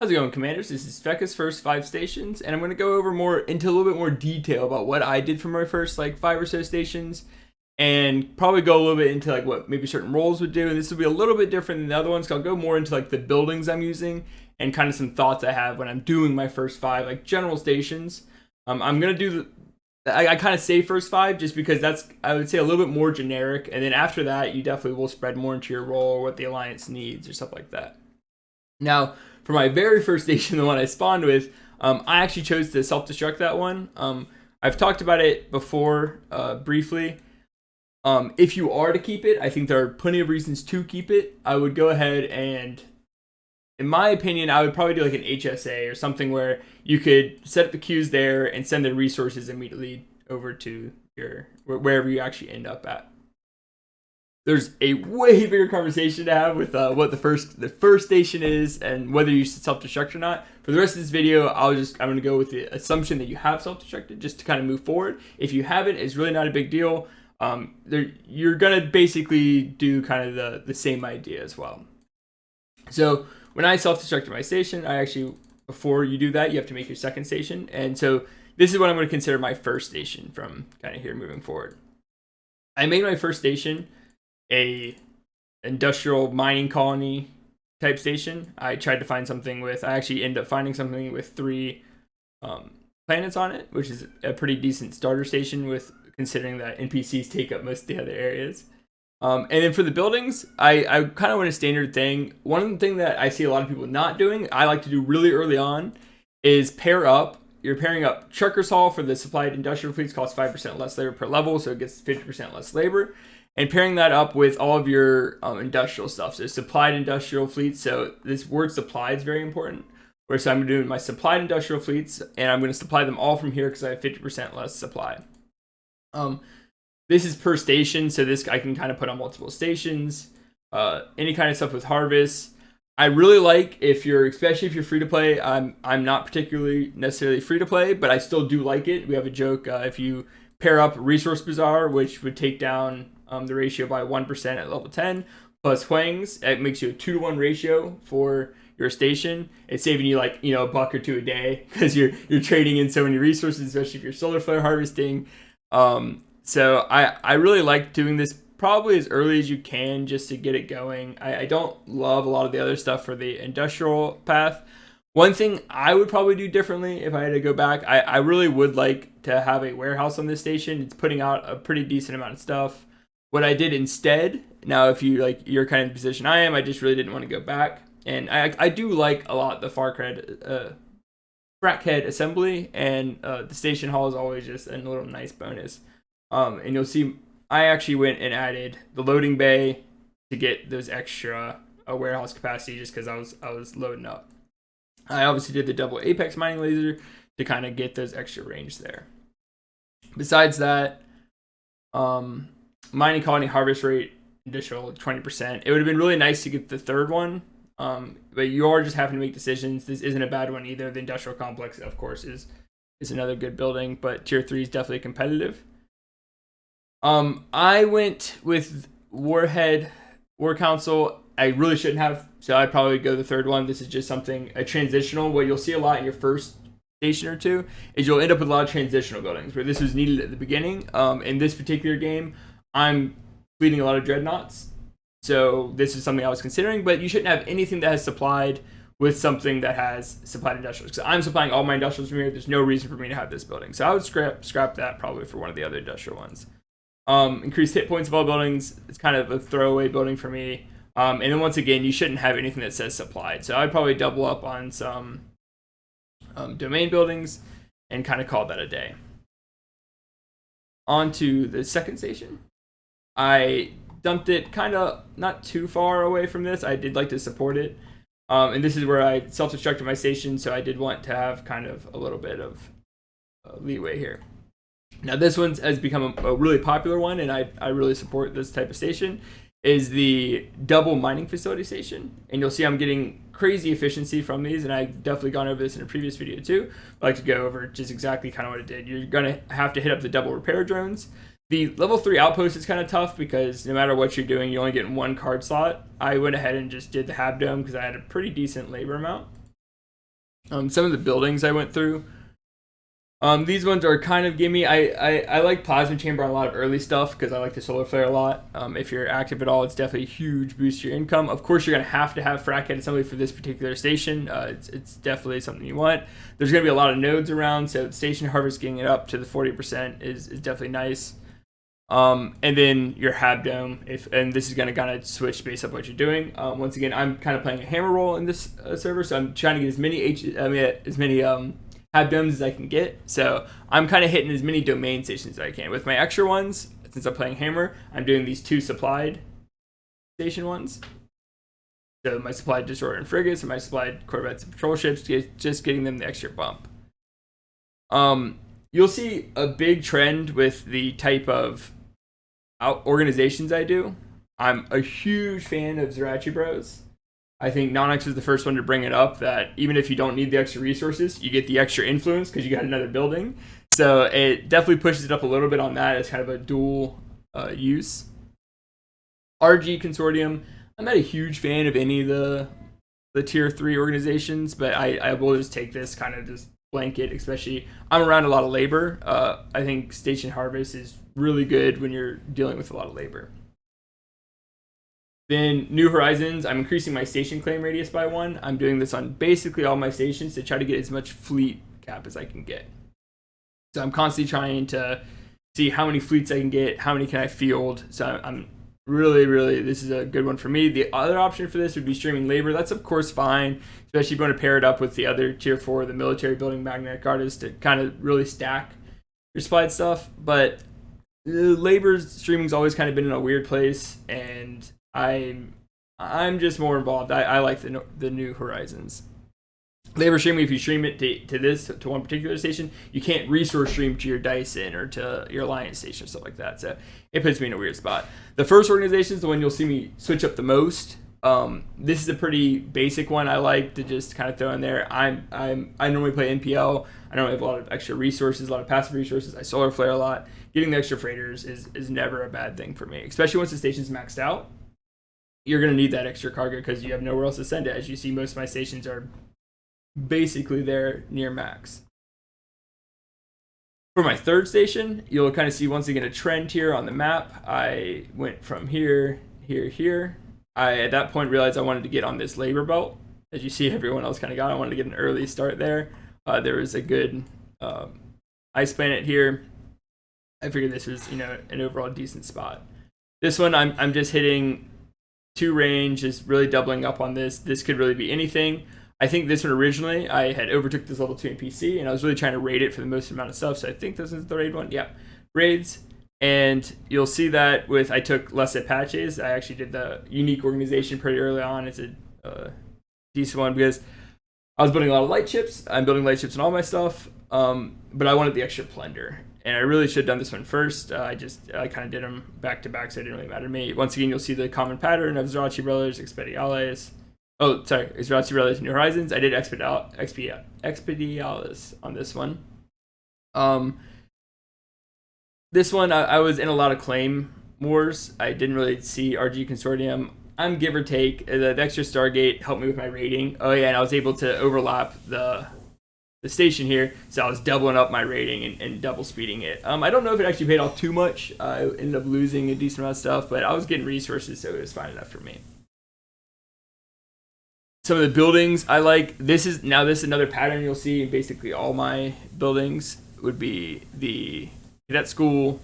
How's it going, Commanders? This is Feca's first 5 stations, and I'm going to go over more into a little bit more detail about what I did for my first 5 or so stations, and probably go a little bit into what maybe certain roles would do. And this will be a little bit different than the other ones, because I'll go more into the buildings I'm using and kind of some thoughts I have when I'm doing my first 5 general stations. I'm gonna do I kind of say first 5 just because that's, I would say, a little bit more generic, and then after that you definitely will spread more into your role or what the alliance needs or stuff like that. Now, for my very first station, the one I spawned with, I actually chose to self-destruct that one. I've talked about it before briefly. If you are to keep it, I think there are plenty of reasons to keep it. I would go ahead and, in my opinion, I would probably do an HSA or something where you could set up the queues there and send the resources immediately over to your wherever you actually end up at. There's a way bigger conversation to have with what the first station is and whether you should self-destruct or not. For the rest of this video, I'm going to go with the assumption that you have self-destructed just to kind of move forward. If you haven't, it's really not a big deal. You're going to basically do kind of the same idea as well. So when I self-destructed my station, before you do that, you have to make your second station. And so this is what I'm going to consider my first station from kind of here moving forward. I made my first station a industrial mining colony type station. I tried to find something with, I actually ended up finding something with 3 planets on it, which is a pretty decent starter station with considering that NPCs take up most of the other areas. And then for the buildings, I kind of went a standard thing. One thing that I see a lot of people not doing, I like to do really early on, is pair up. You're pairing up Trucker's Hall for the supplied industrial fleets, costs 5% less labor per level, so it gets 50% less labor. And pairing that up with all of your industrial stuff. So supplied industrial fleets. So this word supplied is very important. So I'm doing my supplied industrial fleets, and I'm going to supply them all from here because I have 50% less supply. This is per station, so this I can kind of put on multiple stations. Any kind of stuff with harvest. I really like especially if you're free to play. I'm not particularly necessarily free to play, but I still do like it. We have a joke if you pair up Resource Bazaar, which would take down the ratio by 1% at level 10, plus Huang's, it makes you a 2-to-1 ratio for your station. It's saving you $1 or $2 a day because you're trading in so many resources, especially if you're solar flare harvesting. So I really like doing this probably as early as you can just to get it going. I don't love a lot of the other stuff for the industrial path. One thing I would probably do differently if I had to go back, I really would like to have a warehouse on this station. It's putting out a pretty decent amount of stuff. What I did instead, now if you're kind of in the position I am, I just really didn't want to go back. And I do like a lot the Frackhead assembly, and the station hall is always just a little nice bonus. And you'll see I actually went and added the loading bay to get those extra warehouse capacity just because I was loading up. I obviously did the double apex mining laser to kind of get those extra range there. Besides that, mining colony harvest rate additional 20%. It would have been really nice to get the third one, but you are just having to make decisions. This isn't a bad one either. The industrial complex, of course, is another good building, but tier 3 is definitely competitive. I went with Warhead War Council. I really shouldn't have, so I'd probably go the third one. This is just a transitional. What you'll see a lot in your first station or two is you'll end up with a lot of transitional buildings where this was needed at the beginning. In this particular game, I'm fleeting a lot of dreadnoughts, so this is something I was considering, but you shouldn't have anything that has supplied with something that has supplied industrials. Because I'm supplying all my industrials from here, there's no reason for me to have this building. So I would scrap that probably for one of the other industrial ones. Increased hit points of all buildings, it's kind of a throwaway building for me. And then once again, you shouldn't have anything that says supplied. So I'd probably double up on some domain buildings and kind of call that a day. On to the second station. I dumped it kind of not too far away from this. I did like to support it. And this is where I self-destructed my station, so I did want to have kind of a little bit of leeway here. Now this one has become a really popular one, and I really support this type of station, is the double mining facility station. And you'll see I'm getting crazy efficiency from these, and I've definitely gone over this in a previous video too. I'd like to go over just exactly kind of what it did. You're going to have to hit up the double repair drones. The level 3 outpost is kind of tough because no matter what you're doing, you're only getting 1 card slot. I went ahead and just did the Habdome because I had a pretty decent labor amount. Some of the buildings I went through. These ones are kind of gimme. I like plasma chamber on a lot of early stuff because I like the solar flare a lot. If you're active at all, it's definitely a huge boost to your income. Of course, you're gonna have frac head assembly for this particular station. It's definitely something you want. There's gonna be a lot of nodes around, so station harvest getting it up to the 40% is definitely nice. And then your hab dome, and this is gonna kind of switch based on what you're doing. Once again, I'm kind of playing a hammer role in this server, so I'm trying to get as many hab domes as I can get. So I'm kind of hitting as many domain stations as I can. With my extra ones, since I'm playing hammer, I'm doing these 2 supplied station ones. So my supplied destroyer and frigates, and my supplied corvettes and patrol ships, just getting them the extra bump. You'll see a big trend with the type of organizations I do. I'm a huge fan of Zerachi Bros. I think Nonex was the first one to bring it up, that even if you don't need the extra resources, you get the extra influence because you got another building. So it definitely pushes it up a little bit on that as kind of a dual use. RG Consortium, I'm not a huge fan of any of the tier 3 organizations, but I will just take this kind of just blanket, especially I'm around a lot of labor. I think Station Harvest is really good when you're dealing with a lot of labor. Then New Horizons, I'm increasing my station claim radius by 1. I'm doing this on basically all my stations to try to get as much fleet cap as I can get. So I'm constantly trying to see how many fleets I can get, how many can I field. So I'm really, this is a good one for me. The other option for this would be streaming labor. That's of course fine, especially if you want to pair it up with the other tier 4, the military building magnetic artist, to kind of really stack your supplied stuff. But labor streaming's always kind of been in a weird place, and I'm just more involved. I like the New Horizons. Labor streaming, if you stream it to one particular station, you can't resource stream to your Dyson or to your Alliance station or stuff like that. So it puts me in a weird spot. The first organization is the one you'll see me switch up the most. This is a pretty basic one I like to just kind of throw in there. I normally play NPL. I normally have a lot of extra resources, a lot of passive resources. I solar flare a lot. Getting the extra freighters is never a bad thing for me, especially once the station's maxed out. You're going to need that extra cargo because you have nowhere else to send it. As you see, most of my stations are basically there near max. For my third station, you'll kind of see once again a trend here on the map. I went from here. I, at that point, realized I wanted to get on this labor belt. As you see, everyone else kind of got. I wanted to get an early start there. There was a good ice planet here. I figured this was, an overall decent spot. This one, I'm just hitting 2 range, is really doubling up on this. This could really be anything. I think this one originally, I had overtook this level 2 in PC, and I was really trying to raid it for the most amount of stuff. So I think this is the raid one. Yeah, raids. And you'll see that I took less Apaches. I actually did the unique organization pretty early on. It's a decent one because I was building a lot of light chips. I'm building light chips on all my stuff, but I wanted the extra plunder. And I really should have done this one first. I kind of did them back to back, so it didn't really matter to me. Once again, you'll see the common pattern of Zerachi Brothers, Expediales. Oh, sorry, Zerachi Brothers, New Horizons. I did Expediales on this one. This one, I was in a lot of claim wars. I didn't really see RG Consortium. I'm give or take. The extra Stargate helped me with my rating. Oh yeah, and I was able to overlap the station here, so I was doubling up my rating and double speeding it. I don't know if it actually paid off too much. I ended up losing a decent amount of stuff, but I was getting resources, so it was fine enough for me. Some of the buildings I like. This is another pattern you'll see in basically all my buildings would be the Cadet School,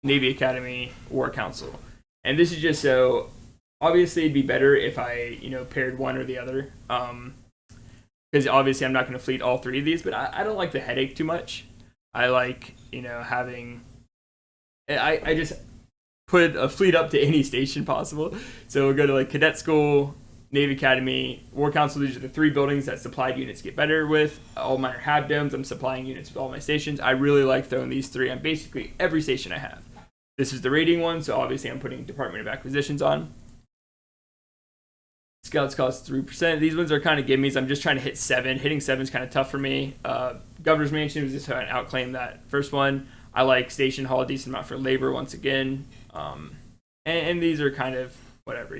Navy Academy, War Council. And this is just so, obviously it'd be better if I, paired one or the other. Because obviously I'm not going to fleet all 3 of these, but I don't like the headache too much. I like, having, I just put a fleet up to any station possible. So we'll go to Cadet School, Navy Academy, War Council. These are the 3 buildings that supplied units get better with. All mine are hab domes. I'm supplying units with all my stations. I really like throwing these 3 on basically every station I have. This is the rating one, so obviously I'm putting Department of Acquisitions on. Scouts cost 3%. These ones are kind of gimmies. I'm just trying to hit 7. Hitting 7 is kind of tough for me. Governor's Mansion was just trying to outclaim that first one. I like Station Hall a decent amount for labor once again. And these are kind of whatever,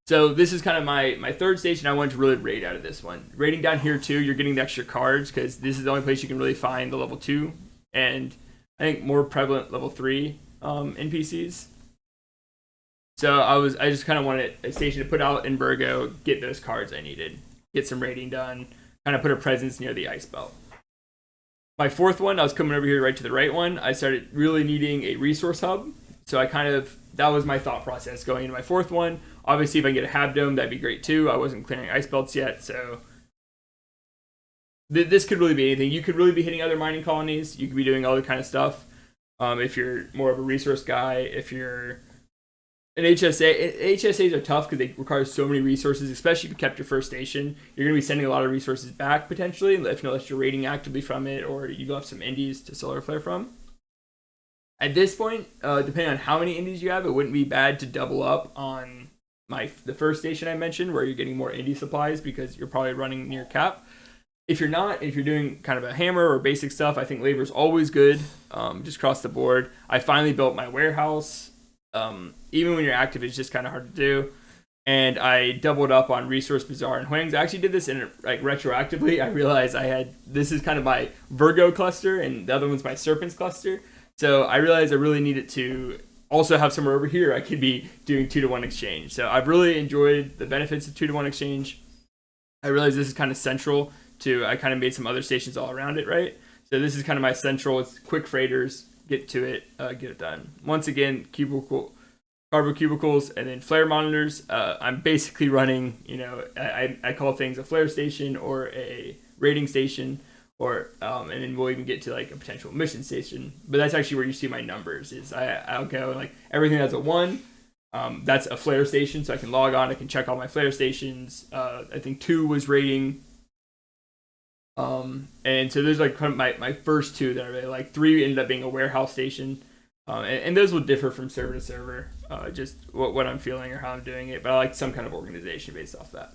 So this is kind of my third station. I wanted to really raid out of this one. Raiding down here too, you're getting the extra cards because this is the only place you can really find the level 2 and I think more prevalent level 3 NPCs. So I just kind of wanted a station to put out in Virgo, get those cards I needed, get some raiding done, kind of put a presence near the ice belt. My fourth one, I was coming over here right to the right one. I started really needing a resource hub. So that was my thought process going into my fourth one. Obviously, if I can get a Habdome, that'd be great too. I wasn't clearing ice belts yet, so this could really be anything. You could really be hitting other mining colonies. You could be doing all that kind of stuff. If you're more of a resource guy, if you're an HSAs are tough because they require so many resources, especially if you kept your first station. You're going to be sending a lot of resources back, potentially, unless you're raiding actively from it or you left some indies to solar flare from. At this point, depending on how many indies you have, it wouldn't be bad to double up on the first station I mentioned, where you're getting more indie supplies because you're probably running near cap. If you're not, if you're doing kind of a hammer or basic stuff, I think labor is always good, just across the board. I finally built my warehouse. Even when you're active, it's just kind of hard to do. And I doubled up on Resource Bazaar and Huangs. I actually did this in retroactively. I realized this is kind of my Virgo cluster, and the other one's my Serpents cluster. So I realized I really needed to also have somewhere over here I could be doing 2-to-1 exchange. So I've really enjoyed the benefits of 2-to-1 exchange. I realized this is kind of central to, I kind of made some other stations all around it, right? So this is kind of my central. It's quick freighters, get to it, get it done. Once again, carbo cubicles, and then flare monitors. I'm basically running, I call things a flare station or a raiding station, or and then we'll even get to like a potential mission station. But that's actually where you see my numbers. Is I'll go like everything that's a 1. That's a flare station, so I can log on. I can check all my flare stations. I think 2 was raiding. And so there's like kind of my first 2 that I really like. 3 ended up being a warehouse station. And those will differ from server to server, just what I'm feeling or how I'm doing it. But I like some kind of organization based off that.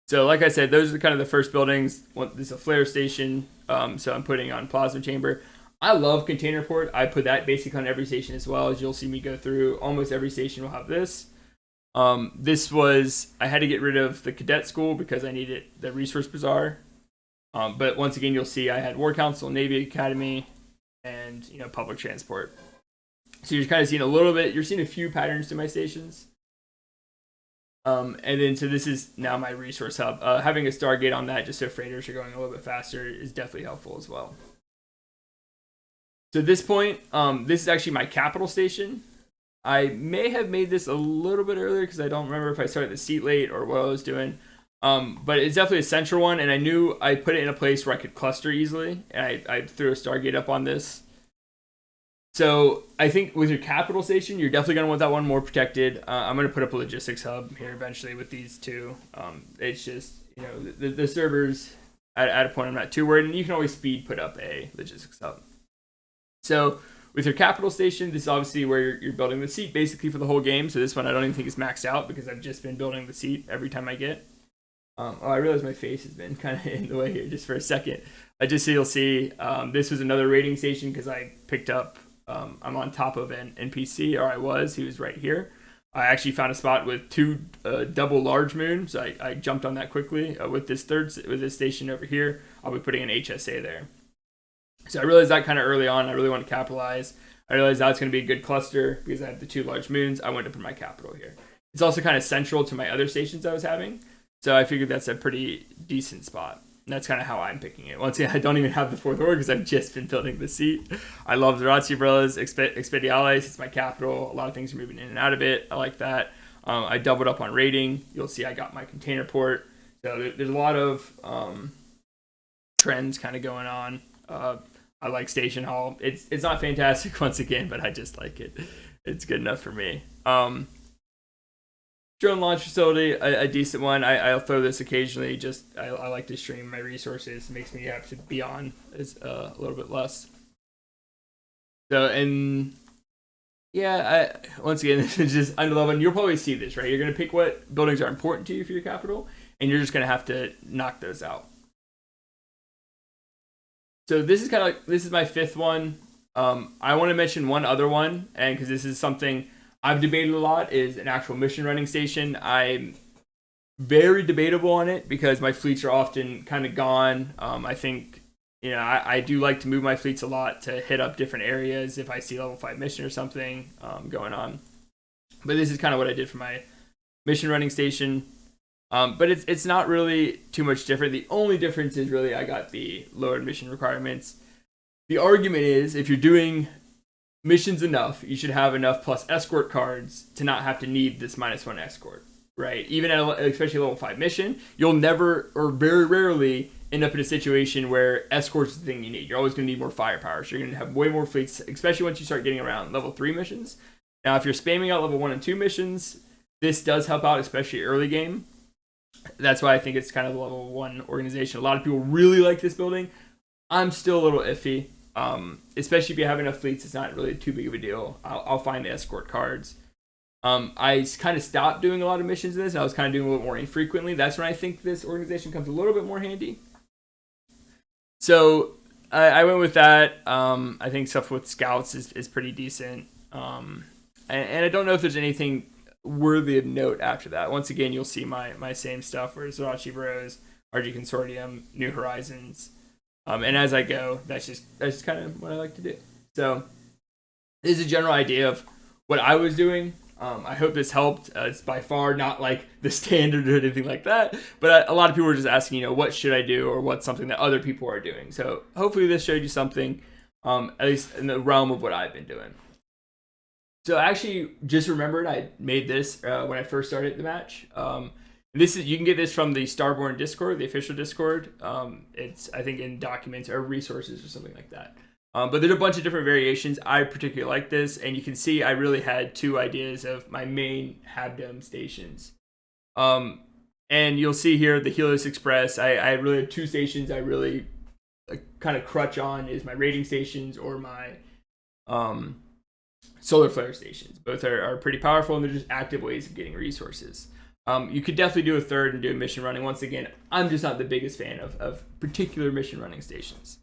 So like I said, those are kind of the first buildings. This is a flare station, so I'm putting on plasma chamber. I love container port. I put that basically on every station as well. As you'll see me go through, almost every station will have this. I had to get rid of the cadet school because I needed the resource bazaar. But once again, you'll see I had War Council, Navy Academy, and public transport. So you're kind of seeing a little bit. You're seeing a few patterns to my stations. And then so this is now my resource hub. Having a Stargate on that, just so freighters are going a little bit faster, is definitely helpful as well. So at this point, this is actually my capital station. I may have made this a little bit earlier because I don't remember if I started the seat late or what I was doing. But it's definitely a central one, and I knew I put it in a place where I could cluster easily, and I threw a Stargate up on this. So I think with your capital station, you're definitely going to want that one more protected. I'm going to put up a logistics hub here eventually with these 2. It's just, the servers, at a point I'm not too worried, and you can always speed put up a logistics hub. So with your capital station, this is obviously where you're building the seat basically for the whole game. So this one I don't even think is maxed out because I've just been building the seat every time I get. I realize my face has been kind of in the way here just for a second. Just so you'll see, this was another raiding station because I picked up, I'm on top of an NPC, or I was, he was right here. I actually found a spot with 2 double large moons. So I jumped on that quickly. With this station over here, I'll be putting an HSA there. So I realized that kind of early on. I really want to capitalize. I realized that's going to be a good cluster because I have the 2 large moons. I wanted to put my capital here. It's also kind of central to my other stations I was having. So I figured that's a pretty decent spot. And that's kind of how I'm picking it. Once again, I don't even have the 4th org because I've just been building the seat. I love the Razzi umbrellas, Expediales. It's my capital. A lot of things are moving in and out of it. I like that. I doubled up on raiding. You'll see I got my container port. So there's a lot of trends kind of going on. I like Station Hall. It's not fantastic once again, but I just like it. It's good enough for me. Drone launch facility, a decent one. I'll throw this occasionally. Just I like to stream my resources. It makes me have to be on a little bit less. So and yeah, once again, this is just under level. And you'll probably see this, right? You're gonna pick what buildings are important to you for your capital, and you're just gonna have to knock those out. So this is my 5th one. I want to mention one other one, and because this is something I've debated a lot is an actual mission running station. I'm very debatable on it because my fleets are often kind of gone. I think, you know, I do like to move my fleets a lot to hit up different areas if I see level 5 mission or something going on. But this is kind of what I did for my mission running station. But it's not really too much different. The only difference is really I got the lowered mission requirements. The argument is if you're doing missions enough, you should have enough plus escort cards to not have to need this -1 escort, right? Even at especially a level 5 mission, you'll never or very rarely end up in a situation where escort's the thing you need. You're always going to need more firepower, so you're going to have way more fleets, especially once you start getting around level 3 missions. Now, if you're spamming out level 1 and 2 missions, this does help out, especially early game. That's why I think it's kind of a level 1 organization. A lot of people really like this building. I'm still a little iffy. Especially if you have enough fleets, it's not really too big of a deal. I'll find the escort cards. I kind of stopped doing a lot of missions in this, and I was kind of doing a little more infrequently. That's when I think this organization comes a little bit more handy. So I went with that. I think stuff with scouts is pretty decent. And I don't know if there's anything worthy of note after that. Once again, you'll see my same stuff where Zerachi Bros, RG Consortium, New Horizons. And as I go, that's just kind of what I like to do. So this is a general idea of what I was doing. I hope this helped. It's by far not like the standard or anything like that, but a lot of people were just asking, you know, what should I do or what's something that other people are doing. So hopefully this showed you something, at least in the realm of what I've been doing. So I actually just remembered I made this when I first started the match. You can get this from the Starborne Discord, the official Discord. It's I think in documents or resources or something like that. But there's a bunch of different variations. I particularly like this, and you can see I really had 2 ideas of my main Habdom stations. And you'll see here the Helios Express. I really have 2 stations I really kind of crutch on is my raiding stations or my solar flare stations. Both are pretty powerful, and they're just active ways of getting resources. You could definitely do a third and do a mission running. Once again, I'm just not the biggest fan of particular mission running stations.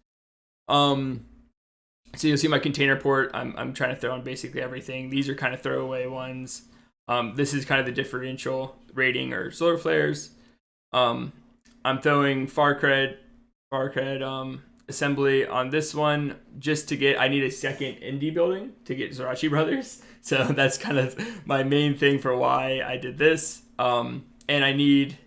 So you'll see my container port. I'm trying to throw on basically everything. These are kind of throwaway ones. This is kind of the differential rating or solar flares. I'm throwing far cred assembly on this one just to get. I need a second indie building to get Zerachi Brothers. So that's kind of my main thing for why I did this. And I need,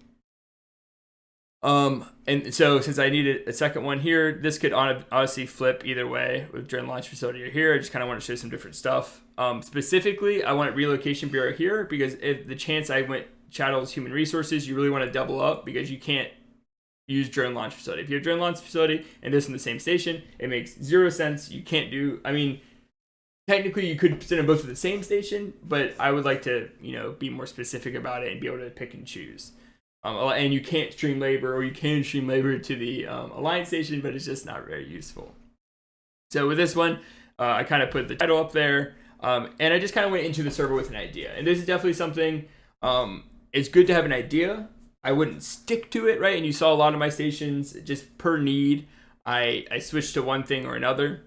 and so since I needed a second one here, this could honestly flip either way with drone launch facility or here. I just kind of want to show some different stuff. Specifically, I want relocation bureau here because if the chance I went Chattel's human resources, you really want to double up because you can't use drone launch facility. If you have drone launch facility and this in the same station, it makes 0 sense. You can't do, I mean, technically, you could send them both to the same station, but I would like to, you know, be more specific about it and be able to pick and choose. And you can't stream labor, or you can stream labor to the Alliance station, but it's just not very useful. So with this one, I kind of put the title up there, and I just kind of went into the server with an idea. And this is definitely something, it's good to have an idea. I wouldn't stick to it, right? And you saw a lot of my stations, just per need, I switched to one thing or another.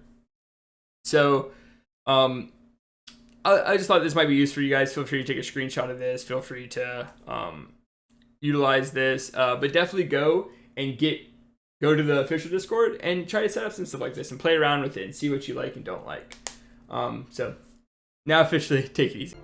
So I just thought this might be useful for you guys. Feel free to take a screenshot of this. Feel free to utilize this. But definitely go to the official Discord and try to set up some stuff like this and play around with it and see what you like and don't like. So now officially take it easy.